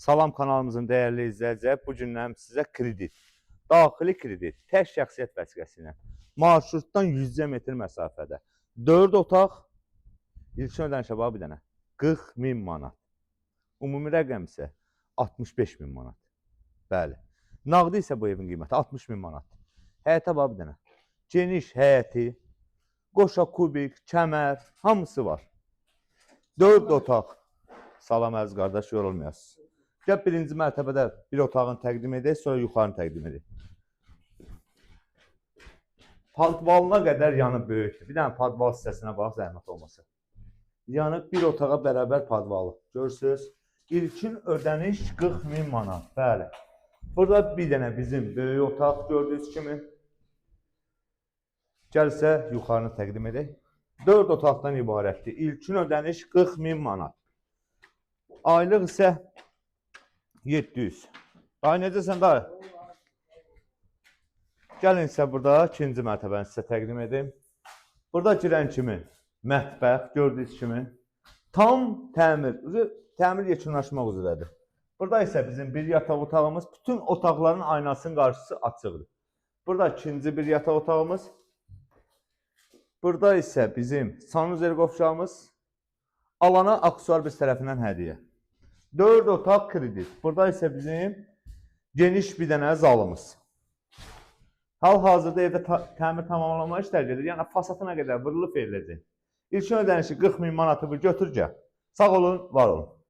Salam kanalımızın dəyərli izləyiciləri, bu gündən sizə kredit, daxili kredit, tək şəxsiyyət vəsiqəsi ilə marşrutdan 100 metr məsafədə 4 otaq, ilkin ödənişə bax bir dənə 40.000 manat. Ümumi rəqəm isə 65.000 manat. Bəli. Nağdı isə bu evin qiyməti 60.000 manat. Həyətə bax bir dənə. Geniş həyəti, qoşa kubik, kəmər, hamısı var. 4 otaq. Salam əziz qardaş, yorulmayasınız. Gəl birinci mərtəbədə bir otağını təqdim edək, sonra yuxarını təqdim edək. Padvalına qədər yanı böyükdür. Bir dənə padval hissəsinə bax, zəhmət olmasa. Yəni bir otağa bərabər padvalı. Görürsünüz, ilkin ödəniş 40.000 manat. Bəli. Burada bir dənə bizim böyük otaq gördüyünüz kimi. Gəlsə yuxarını təqdim edək. 4 otaqdan ibarətdir. İlkin ödəniş 40.000 manat. Aylıq isə 700. Dayı necəsən dayı? Gəlin isə burada ikinci mərtəbəni sizə təqdim edim. Burada girən kimi mətbəx gördüyünüz kimi tam təmir yekunlaşmaq üzrədir. Burada isə bizim bir yataq otağımız, bütün otaqların aynasının qarşısı açıqdır. Burada ikinci bir yataq otağımız. Burada isə bizim sanuzel qovşağımız, alana aksesuar biz tərəfindən hədiyyə. 4 otaq kredit. Burada isə bizim geniş bir dənə zalımız. Hal-hazırda evdə təmir tamamlanma işlər gedir. Yəni fasatına qədər vurulub veriləcək. İlkin ödənişi 40.000 manatı bu götür gəl. Sağ olun, var olun.